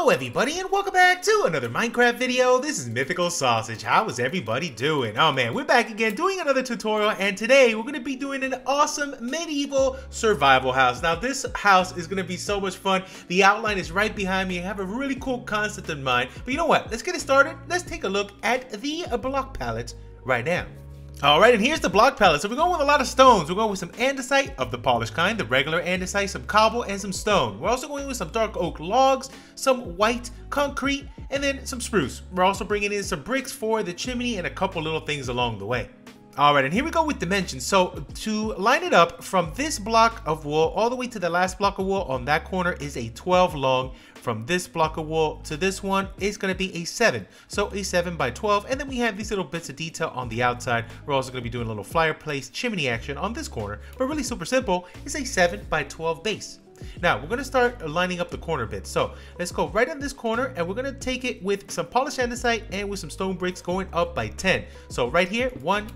Hello everybody and welcome back to another Minecraft video. This is TheMythicalSausage. How is everybody doing? Oh man, we're back again doing another tutorial, and today we're going to be doing an awesome medieval survival house. Now this house is going to be so much fun. The outline is right behind me. I have a really cool concept in mind. But you know what? Let's get it started. Let's take a look at the block palette right now. Alright, and here's the block palette. So we're going with a lot of stones. We're going with some andesite of the polished kind, the regular andesite, some cobble, and some stone. We're also going with some dark oak logs, some white concrete, and then some spruce. We're also bringing in some bricks for the chimney and a couple little things along the way. Alright, and here we go with dimensions. So to line it up from this block of wool all the way to the last block of wool on that corner is a 12 long. From this block of wool to this one is going to be a 7. So a 7 by 12. And then we have these little bits of detail on the outside. We're also going to be doing a little fireplace chimney action on this corner. But really super simple. It's a 7 by 12 base. Now we're going to start lining up the corner bits. So let's go right on this corner and we're going to take it with some polished andesite and with some stone bricks going up by 10. So right here, 1,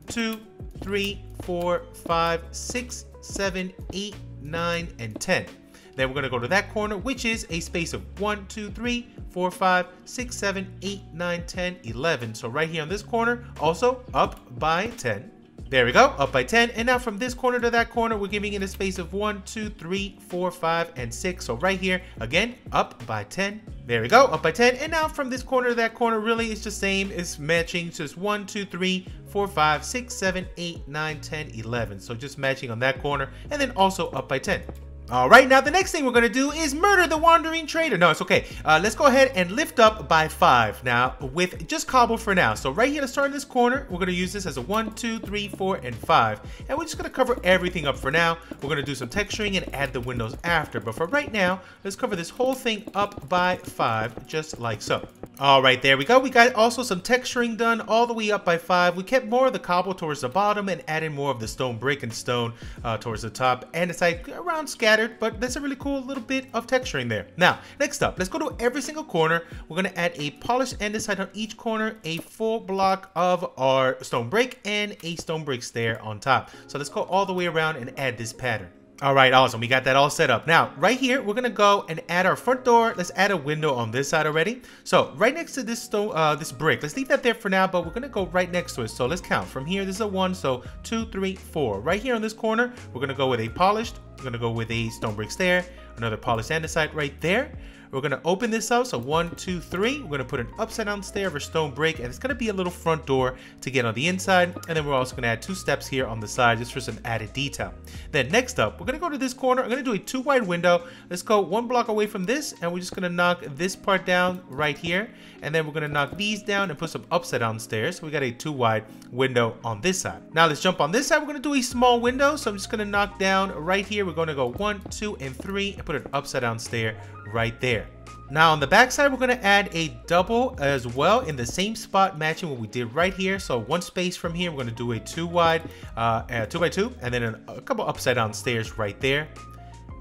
2, 3, 4, 5, 6, 7, 8, 9, and 10. Then we're going to go to that corner, which is a space of 1, 2, 3, 4, 5, 6, 7, 8, 9, 10, 11. So right here on this corner, also up by 10. There we go, up by 10. And now from this corner to that corner, we're giving it a space of 1, 2, 3, 4, 5, and 6. So right here, again, up by 10. There we go, up by 10. And now from this corner to that corner, really it's the same. It's matching. It's just 1, 2, 3, 4, 5, 6, 7, 8, 9, 10, 11. So just matching on that corner. And then also up by 10. Alright, now the next thing we're going to do is murder the wandering trader. No, it's okay. Let's go ahead and lift up by 5 now with just cobble for now. So right here to start in this corner, we're going to use this as a 1, 2, 3, 4, and 5. And we're just going to cover everything up for now. We're going to do some texturing and add the windows after. But for right now, let's cover this whole thing up by 5, just like so. Alright, there we go. We got also some texturing done all the way up by 5. We kept more of the cobble towards the bottom and added more of the stone brick and stone towards the top. And it's like around scattered. But that's a really cool little bit of texturing there. Now, next up, let's go to every single corner. We're going to add a polished andesite on each corner, a full block of our stone brick, and a stone brick stair on top. So let's go all the way around and add this pattern. All right, awesome. We got that all set up. Now, right here, we're going to go and add our front door. Let's add a window on this side already. So right next to this stone, this brick, let's leave that there for now, but we're going to go right next to it. So let's count from here. This is a 1, so 2, 3, 4. Right here on this corner, we're going to go with a polished. We're going to go with a stone brick stair, another polished andesite right there. We're going to open this up, so 1, 2, 3. We're going to put an upside down stair of a stone brick, and it's going to be a little front door to get on the inside. And then we're also going to add 2 steps here on the side just for some added detail. Then next up, we're going to go to this corner. I'm going to do a 2 wide window. Let's go 1 block away from this, and we're just going to knock this part down right here. And then we're going to knock these down and put some upside down stairs. So we got a 2 wide window on this side. Now let's jump on this side. We're going to do a small window. So I'm just going to knock down right here. We're going to go 1, 2, and 3 and put an upside down stair right there. Now on the back side, we're going to add a double as well in the same spot, matching what we did right here. So 1 space from here, we're going to do a 2 wide, 2 by 2, and then a couple upside down stairs right there.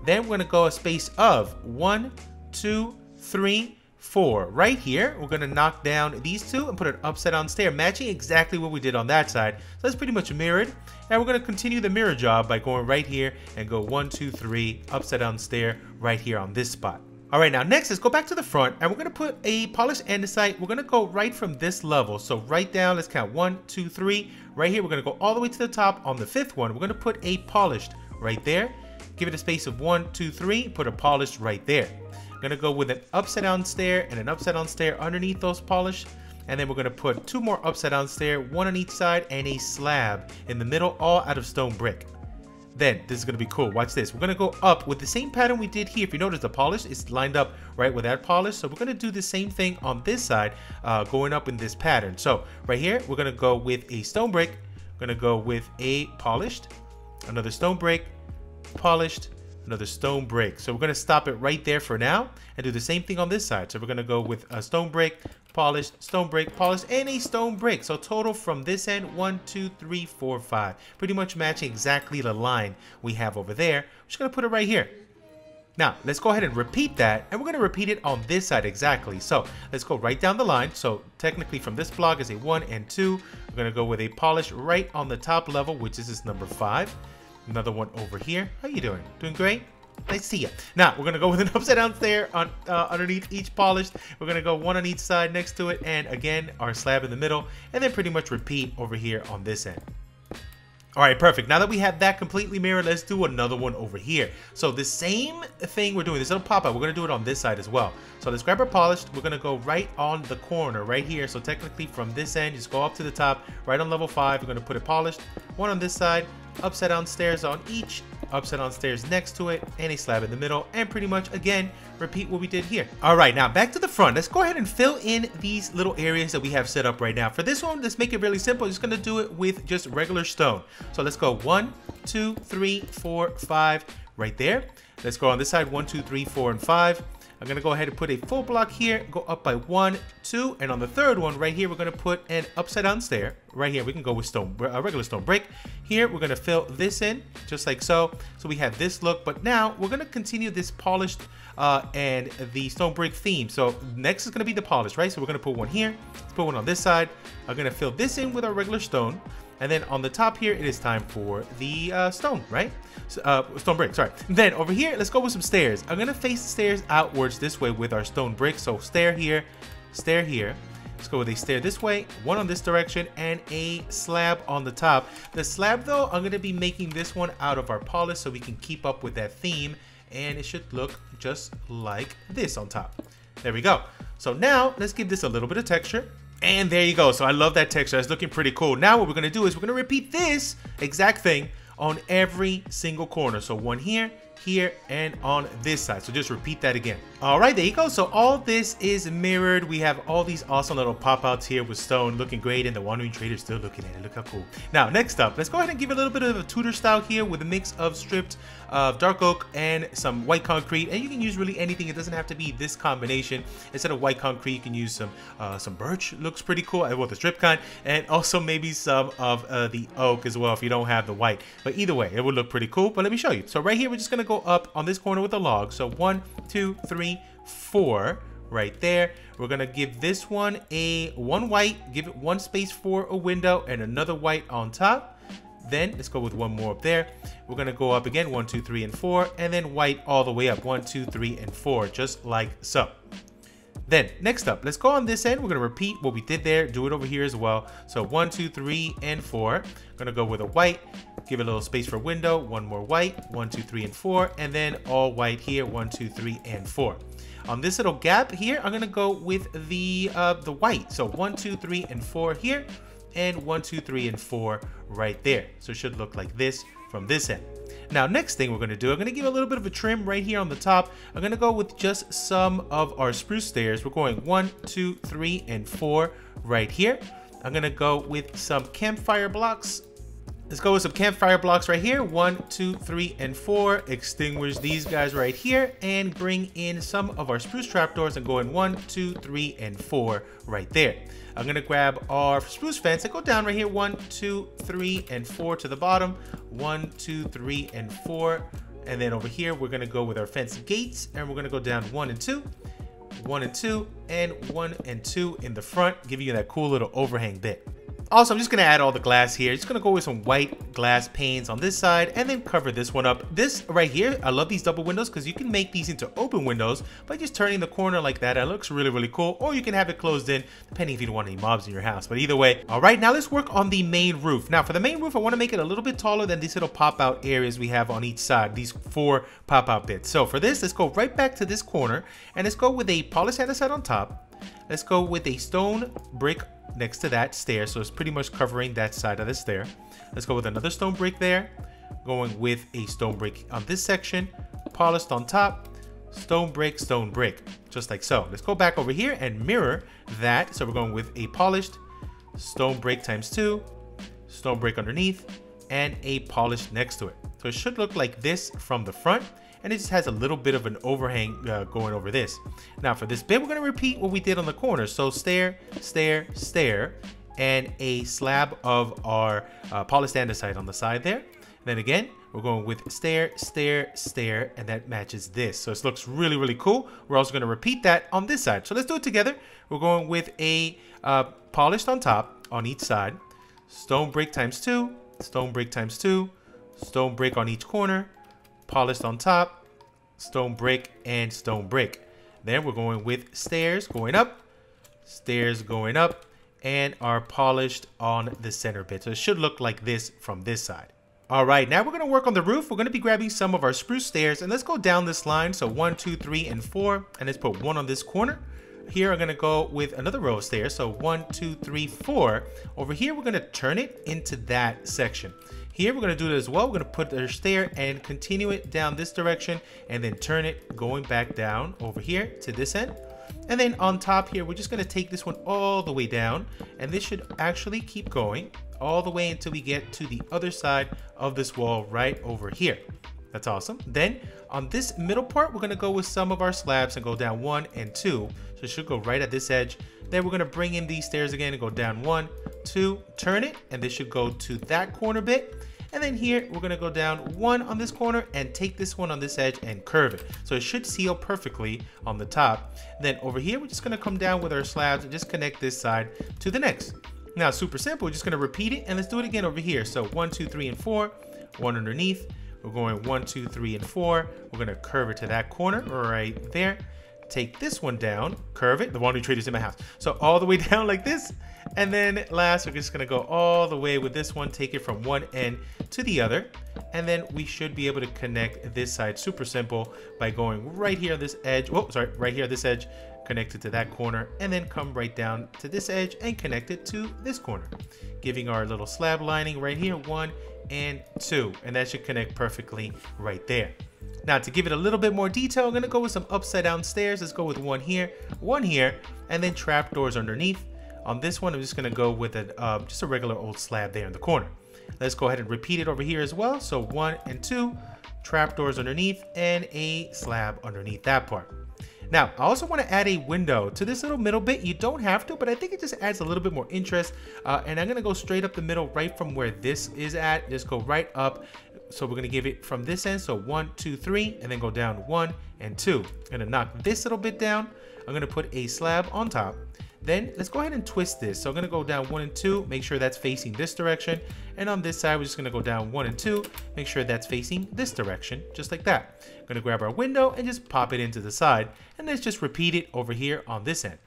Then we're going to go a space of 1, 2, 3, 4. Right here, we're going to knock down these 2 and put an upside down stair, matching exactly what we did on that side. So that's pretty much mirrored. And we're going to continue the mirror job by going right here and go 1, 2, 3, upside down stair right here on this spot. Alright, now next, let's go back to the front and we're going to put a polished andesite. We're going to go right from this level. So right down, let's count 1, 2, 3. Right here, we're going to go all the way to the top. On the 5th one, we're going to put a polished right there. Give it a space of 1, 2, 3. Put a polished right there. We're going to go with an upside down stair and an upside down stair underneath those polished. And then we're going to put 2 more upside down stair, 1 on each side, and a slab in the middle, all out of stone brick. Then this is going to be cool. Watch this. We're going to go up with the same pattern we did here. If you notice, the polish is lined up right with that polish. So we're going to do the same thing on this side, going up in this pattern. So right here, we're going to go with a stone brick. We're going to go with a polished, another stone brick, polished, another stone brick. So we're going to stop it right there for now and do the same thing on this side. So we're going to go with a stone brick, polished, stone brick, polished, and a stone brick. So total from this end, 1, 2, 3, 4, 5. Pretty much matching exactly the line we have over there. I'm just going to put it right here. Now, let's go ahead and repeat that, and we're going to repeat it on this side exactly. So let's go right down the line. So technically from this block is a 1 and 2. We're going to go with a polish right on the top level, which is this number 5. Another one over here. How you doing? Doing great? Nice to see ya. Now, we're going to go with an upside down stair on, underneath each polished. We're going to go one on each side next to it. And again, our slab in the middle. And then pretty much repeat over here on this end. All right, perfect. Now that we have that completely mirrored, let's do another one over here. So the same thing we're doing, this little pop-out, we're going to do it on this side as well. So let's grab our polished. We're going to go right on the corner right here. So technically from this end, just go up to the top, right on level 5. We're going to put it polished. One on this side, upside down stairs on each, upside down stairs next to it, and a slab in the middle. And pretty much, again, repeat what we did here. All right, now back to the front. Let's go ahead and fill in these little areas that we have set up right now. For this one, let's make it really simple. Just going to do it with just regular stone. So let's go 1, 2, 3, 4, 5 right there. Let's go on this side, 1, 2, 3, 4, and 5. I'm going to go ahead and put a full block here, go up by 1, 2, and on the third one right here, we're going to put an upside down stair. Right here, we can go with stone, regular stone brick. Here, we're going to fill this in, just like so. So we have this look, but now we're going to continue this polished and the stone brick theme. So next is going to be the polished, right? So we're going to put one here, let's put one on this side. I'm going to fill this in with our regular stone. And then on the top here, it is time for the stone, right? Stone brick, sorry. Then over here, let's go with some stairs. I'm gonna face the stairs outwards this way with our stone brick. So stair here, stair here. Let's go with a stair this way, one on this direction, and a slab on the top. The slab though, I'm gonna be making this one out of our polish so we can keep up with that theme. And it should look just like this on top. There we go. So now let's give this a little bit of texture. And there you go. So I love that texture. It's looking pretty cool. Now what we're going to do is we're going to repeat this exact thing on every single corner. So one here, here, and on this side. So just repeat that again. All right, there you go. So all this is mirrored. We have all these awesome little pop-outs here with stone looking great, and the Wandering Trader still looking at it. Look how cool. Now, next up, let's go ahead and give a little bit of a Tudor style here with a mix of stripped dark oak and some white concrete. And you can use really anything. It doesn't have to be this combination. Instead of white concrete, you can use some birch. Looks pretty cool. Well, the strip kind, and also maybe some of the oak as well if you don't have the white. But either way, it would look pretty cool. But let me show you. So right here, we're just gonna go up on this corner with a log. So 1, 2, 3, 4 right there. We're gonna give this one a one white, give it one space for a window and another white on top. Then let's go with one more up there. We're gonna go up again, 1, 2, 3, and 4, and then white all the way up, 1, 2, 3, and 4, just like so. Then next up, let's go on this end. We're gonna repeat what we did there, do it over here as well. So 1, 2, 3, and 4. Gonna go with a white, give it a little space for window, one more white, 1, 2, 3, and 4, and then all white here, 1, 2, 3, and 4. On this little gap here, I'm gonna go with the white. So 1, 2, 3, and 4 here, and 1, 2, 3, and 4 right there. So it should look like this from this end. Now, next thing we're gonna do, I'm gonna give a little bit of a trim right here on the top. I'm gonna go with just some of our spruce stairs. We're going 1, 2, 3, and 4 right here. I'm gonna go with some campfire blocks. Let's go with some campfire blocks right here. 1, 2, 3, and 4. Extinguish these guys right here and bring in some of our spruce trapdoors and go in 1, 2, 3, and 4 right there. I'm gonna grab our spruce fence and go down right here. 1, 2, 3, and 4 to the bottom. 1, 2, 3, and 4. And then over here, we're gonna go with our fence gates and we're gonna go down 1 and 2, 1 and 2, and 1 and 2 in the front, giving you that cool little overhang bit. Also, I'm just gonna add all the glass here. Just gonna go with some white glass panes on this side and then cover this one up. This right here, I love these double windows because you can make these into open windows by just turning the corner like that. It looks really, really cool. Or you can have it closed in, depending if you don't want any mobs in your house. But either way, all right, now let's work on the main roof. Now for the main roof, I wanna make it a little bit taller than these little pop-out areas we have on each side, these 4 pop-out bits. So for this, let's go right back to this corner and let's go with a polished andesite on top. Let's go with a stone brick next to that stair, so it's pretty much covering that side of the stair. Let's go with another stone brick there, going with a stone brick on this section, polished on top, stone brick, just like so. Let's go back over here and mirror that. So we're going with a polished stone brick ×2, stone brick underneath, and a polished next to it. So it should look like this from the front, and it just has a little bit of an overhang going over this. Now for this bit, we're gonna repeat what we did on the corner. So stair, stair, stair, and a slab of our polished andesite on the side there. Then again, we're going with stair, stair, stair, and that matches this. So it looks really, really cool. We're also gonna repeat that on this side. So let's do it together. We're going with a polished on top on each side, stone brick ×2, stone brick ×2, stone brick on each corner, polished on top, stone brick, and stone brick. Then we're going with stairs going up, stairs going up, and are polished on the center bit. So it should look like this from this side. All right, now we're going to work on the roof. We're going to be grabbing some of our spruce stairs, and let's go down this line. So 1, 2, 3, and 4, and let's put 1 on this corner. Here I'm going to go with another row of stairs. So 1, 2, 3, 4. Over here, we're going to turn it into that section. Here we're going to do it as well. We're going to put the stair and continue it down this direction, and then turn it going back down over here to this end. And then on top here, we're just going to take this one all the way down, and this should actually keep going all the way until we get to the other side of this wall right over here. That's awesome. Then on this middle part, we're going to go with some of our slabs and go down 1 and 2. So it should go right at this edge. Then we're going to bring in these stairs again and go down 1, 2, turn it, and this should go to that corner bit. And then here, we're going to go down 1 on this corner and take this one on this edge and curve it. So it should seal perfectly on the top. Then over here, we're just going to come down with our slabs and just connect this side to the next. Now, super simple. We're just going to repeat it, and let's do it again over here. So 1, 2, 3, and 4, 1 underneath. We're going 1, 2, 3, and 4. We're going to curve it to that corner right there. Take this one down, curve it. The laundry trade is in my house. So all the way down like this. And then last, we're just going to go all the way with this one, take it from one end to the other. And then we should be able to connect this side super simple by going right here on this edge. Oh, sorry, right here, this edge, connect it to that corner, and then come right down to this edge and connect it to this corner, giving our little slab lining right here, 1 and 2. And that should connect perfectly right there. Now, to give it a little bit more detail, I'm going to go with some upside down stairs. Let's go with one here, and then trapdoors underneath. On this one, I'm just going to go with just a regular old slab there in the corner. Let's go ahead and repeat it over here as well. So 1 and 2, trapdoors underneath, and a slab underneath that part. Now, I also want to add a window to this little middle bit. You don't have to, but I think it just adds a little bit more interest. And I'm going to go straight up the middle right from where this is at. Just go right up. So we're going to give it from this end. So 1, 2, 3, and then go down 1 and 2. I'm going to knock this little bit down. I'm going to put a slab on top. Then let's go ahead and twist this. So I'm going to go down 1 and 2, make sure that's facing this direction. And on this side, we're just going to go down 1 and 2, make sure that's facing this direction, just like that. I'm going to grab our window and just pop it into the side. And let's just repeat it over here on this end.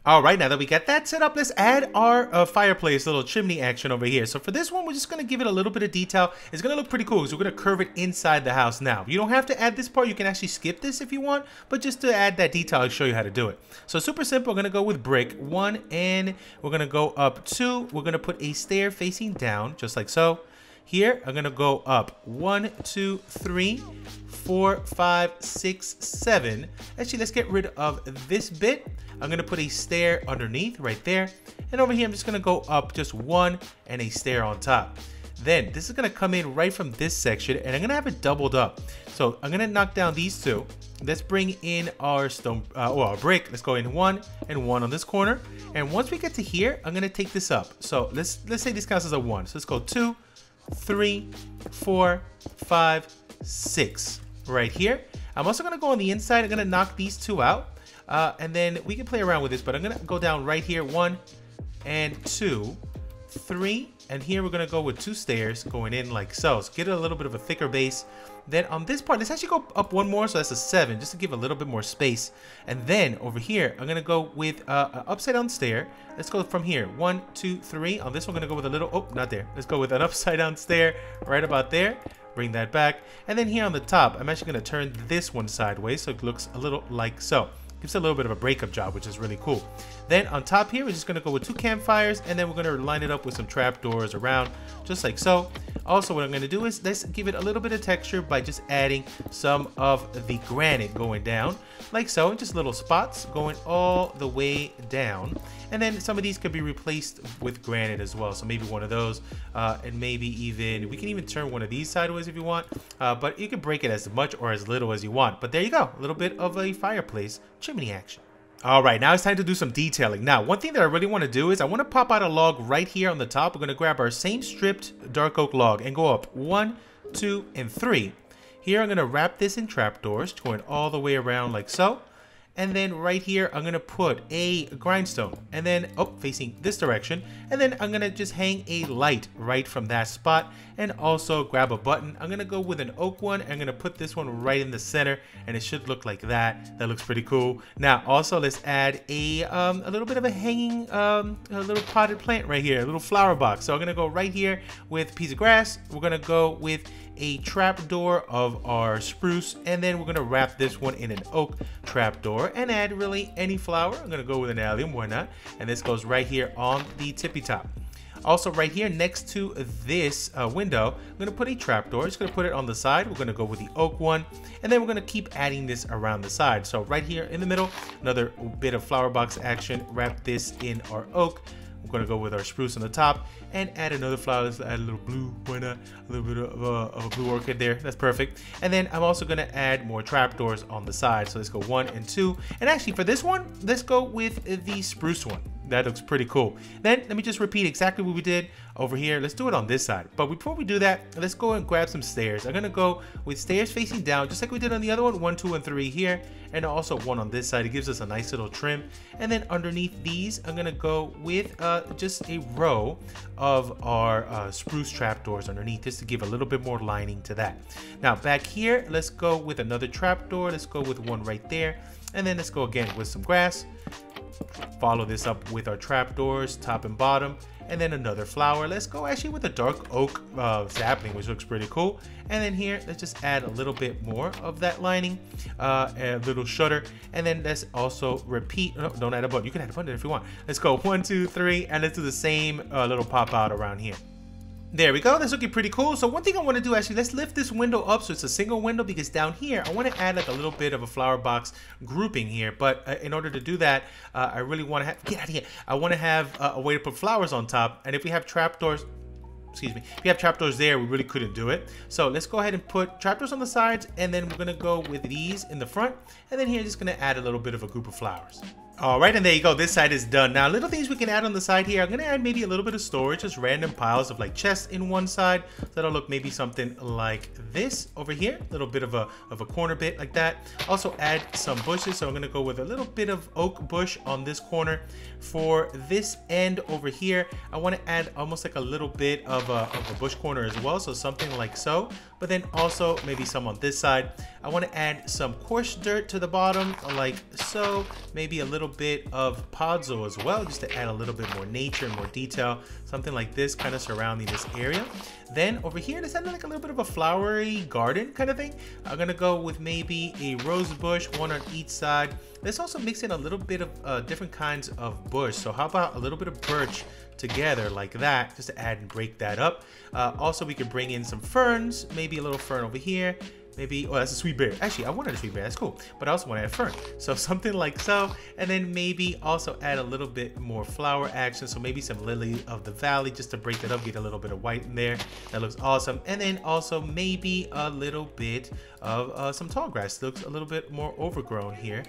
All right, now that we got that set up, let's add our fireplace little chimney action over here. So for this one, we're just going to give it a little bit of detail. It's going to look pretty cool because we're going to curve it inside the house now. You don't have to add this part. You can actually skip this if you want, but just to add that detail, I'll show you how to do it. So super simple. We're going to go with brick 1, and we're going to go up 2. We're going to put a stair facing down, just like so. Here, I'm going to go up 1, 2, 3, 4, 5, 6, 7. Actually, let's get rid of this bit. I'm going to put a stair underneath right there. And over here, I'm just going to go up just 1 and a stair on top. Then this is going to come in right from this section, and I'm going to have it doubled up. So I'm going to knock down these two. Let's bring in our stone, our brick. Let's go in 1 and 1 on this corner. And once we get to here, I'm going to take this up. So let's say this counts as a 1. So let's go 2, 3, 4, 5, 6 right here. I'm also going to go on the inside. I'm going to knock these two out. And then we can play around with this, but I'm going to go down right here, 1 and 2, 3, and here we're going to go with 2 stairs going in like so. So get a little bit of a thicker base. Then on this part, let's actually go up 1 more, so that's a 7, just to give a little bit more space. And then over here, I'm going to go with an upside down stair. Let's go from here, 1, 2, 3. On this one, I'm going to go with a little, oh, not there. Let's go with an upside down stair right about there. Bring that back. And then here on the top, I'm actually going to turn this one sideways so it looks a little like so. Gives a little bit of a breakup job, which is really cool. Then on top here, we're just going to go with 2 campfires, and then we're going to line it up with some trapdoors around, just like so. Also, what I'm going to do is let's give it a little bit of texture by just adding some of the granite going down, like so, in just little spots going all the way down. And then some of these could be replaced with granite as well. So maybe one of those, and maybe even, we can even turn one of these sideways if you want, but you can break it as much or as little as you want. But there you go, a little bit of a fireplace chimney action. All right, now it's time to do some detailing. Now, one thing that I really want to do is I want to pop out a log right here on the top. We're going to grab our same stripped dark oak log and go up 1, 2, and 3. Here, I'm going to wrap this in trapdoors, going all the way around like so. And then right here, I'm gonna put a grindstone, and then facing this direction, and then I'm gonna just hang a light right from that spot, and also grab a button. I'm gonna go with an oak one. I'm gonna put this one right in the center, and it should look like that. That looks pretty cool. Now also let's add a little bit of a hanging, a little potted plant right here, a little flower box. So I'm gonna go right here with a piece of grass. We're gonna go with a trapdoor of our spruce, and then we're gonna wrap this one in an oak trapdoor and add really any flower. I'm gonna go with an allium, why not? And this goes right here on the tippy top. Also right here next to this window, I'm gonna put a trapdoor. Just gonna put it on the side. We're gonna go with the oak one, and then we're gonna keep adding this around the side. So right here in the middle, another bit of flower box action. Wrap this in our oak. We're gonna go with our spruce on the top and add another flower. Let's add a little blue, why not? A little bit of a blue orchid there. That's perfect. And then I'm also gonna add more trapdoors on the side. So let's go 1 and 2. And actually for this one, let's go with the spruce one. That looks pretty cool. Then let me just repeat exactly what we did over here. Let's do it on this side. But before we do that, let's go and grab some stairs. I'm gonna go with stairs facing down, just like we did on the other one. 1, 2, and 3 here, and also 1 on this side. It gives us a nice little trim. And then underneath these, I'm gonna go with just a row of our spruce trapdoors underneath, just to give a little bit more lining to that. Now back here, let's go with another trapdoor. Let's go with one right there, and then let's go again with some grass. Follow this up with our trapdoors, top and bottom, and then another flower. Let's go actually with a dark oak sapling, which looks pretty cool. And then here, let's just add a little bit more of that lining, a little shutter, and then let's also repeat. No, don't add a button. You can add a button if you want. Let's go 1, 2, 3, and let's do the same little pop out around here. There we go. That's looking pretty cool. So one thing I want to do, actually, let's lift this window up so it's a single window, because down here I want to add like a little bit of a flower box grouping here. But in order to do that, I really want to have, get out of here. I want to have a way to put flowers on top. And if we have trapdoors, excuse me, if you have trapdoors there, we really couldn't do it. So let's go ahead and put trapdoors on the sides, and then we're gonna go with these in the front, and then here just gonna add a little bit of a group of flowers. All right, and there you go. This side is done. Now, little things we can add on the side here. I'm gonna add maybe a little bit of storage, just random piles of like chests in one side. That'll look maybe something like this over here. A little bit of a corner bit like that. Also add some bushes. So I'm gonna go with a little bit of oak bush on this corner. For this end over here, I want to add almost like a little bit of a bush corner as well. So something like so. But then also maybe some on this side. I want to add some coarse dirt to the bottom like so. Maybe a little bit of podzo as well, just to add a little bit more nature and more detail. Something like this kind of surrounding this area. Then over here, let's add like a little bit of a flowery garden kind of thing. I'm gonna go with maybe a rose bush, one on each side. Let's also mix in a little bit of different kinds of bush. So how about a little bit of birch together like that, just to add and break that up. Also, we could bring in some ferns, maybe a little fern over here. Maybe, oh, that's a sweet berry. Actually, I wanted a sweet berry. That's cool. But I also want to add fern. So something like so. And then maybe also add a little bit more flower action. So maybe some lily of the valley just to break it up, get a little bit of white in there. That looks awesome. And then also maybe a little bit of some tall grass. Looks a little bit more overgrown here.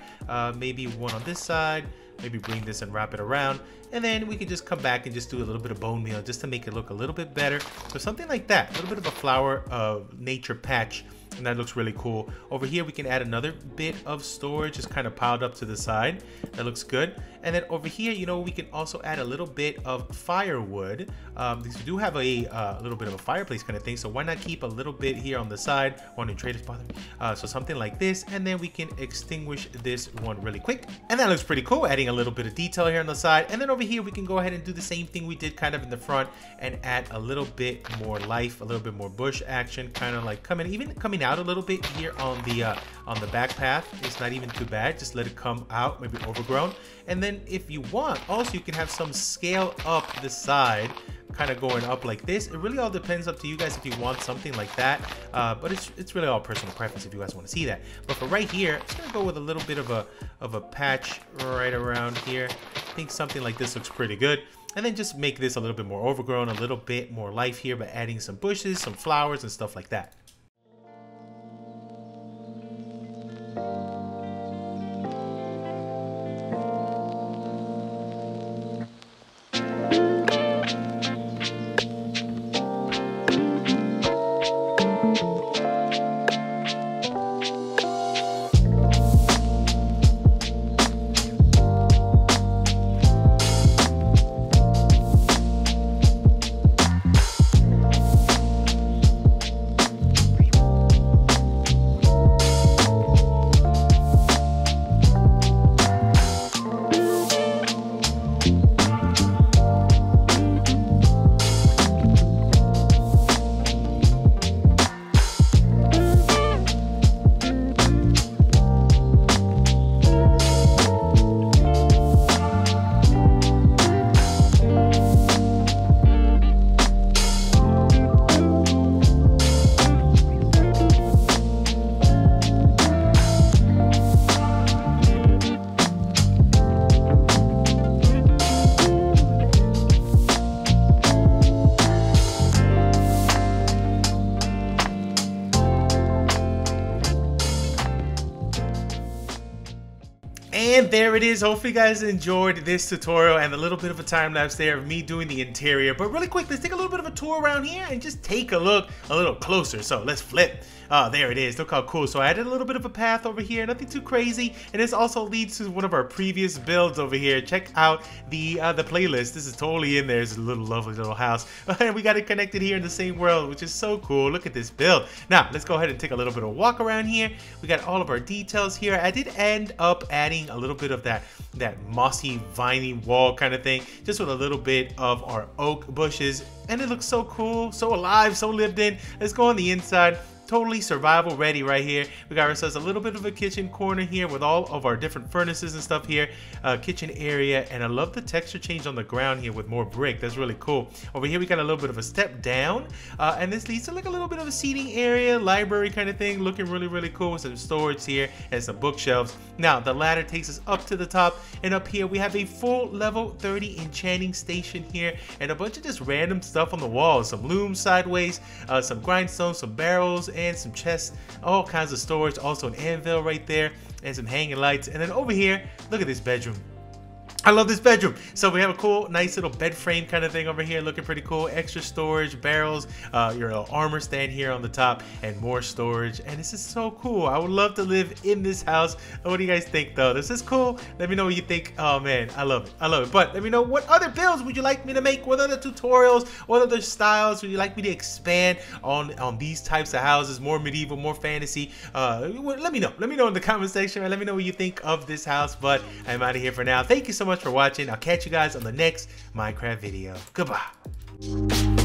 Maybe one on this side. Maybe bring this and wrap it around, and then we can just come back and just do a little bit of bone meal just to make it look a little bit better. So something like that, a little bit of a flower nature patch, and that looks really cool. Over here we can add another bit of storage just kind of piled up to the side. That looks good. And then over here, you know, we can also add a little bit of firewood because we do have a little bit of a fireplace kind of thing, so why not keep a little bit here on the side. One in traders bother me. So something like this, and then we can extinguish this one really quick, and that looks pretty cool, adding a little bit of detail here on the side. And then over here we can go ahead and do the same thing we did kind of in the front and add a little bit more life, a little bit more bush action, kind of like coming out a little bit here on the back path. It's not even too bad, just let it come out, maybe overgrown. And then if you want, also you can have some scale up the side, kind of going up like this. It really all depends up to you guys if you want something like that, but it's really all personal preference if you guys want to see that. But for right here, I'm just gonna go with a little bit of a patch right around here. I think something like this looks pretty good. And then just make this a little bit more overgrown, a little bit more life here by adding some bushes, some flowers and stuff like that. And there it is. Hopefully you guys enjoyed this tutorial and a little bit of a time lapse there of me doing the interior. But really quick, let's take a little bit of a tour around here and just take a look a little closer. So let's flip. Oh, there it is. Look how cool. So I added a little bit of a path over here, nothing too crazy. And this also leads to one of our previous builds over here. Check out the playlist. This is totally in there. It's a little lovely little house. And we got it connected here in the same world, which is so cool. Look at this build. Now, let's go ahead and take a little bit of a walk around here. We got all of our details here. I did end up adding a little bit of that mossy, viney wall kind of thing, just with a little bit of our oak bushes. And it looks so cool, so alive, so lived in. Let's go on the inside. Totally survival ready right here. We got ourselves a little bit of a kitchen corner here with all of our different furnaces and stuff here. Kitchen area, and I love the texture change on the ground here with more brick. That's really cool. Over here we got a little bit of a step down, and this leads to like a little bit of a seating area, library kind of thing, looking really cool with some storage here and some bookshelves. Now the ladder takes us up to the top, and up here we have a full level 30 enchanting station here, and a bunch of just random stuff on the walls. Some looms sideways, some grindstones, some barrels, and some chests, all kinds of storage. Also an anvil right there, and some hanging lights. And then over here, look at this bedroom. I love this bedroom. So we have a cool, nice little bed frame kind of thing over here, looking pretty cool. Extra storage, barrels, your little armor stand here on the top, and more storage. And this is so cool. I would love to live in this house. What do you guys think, though? This is cool. Let me know what you think. Oh man, I love it. I love it. But let me know, what other builds would you like me to make? What other tutorials? What other styles would you like me to expand on these types of houses? More medieval, more fantasy. Let me know. Let me know in the comment section. Let me know what you think of this house. But I'm out of here for now. Thank you so much for watching. I'll catch you guys on the next Minecraft video. Goodbye.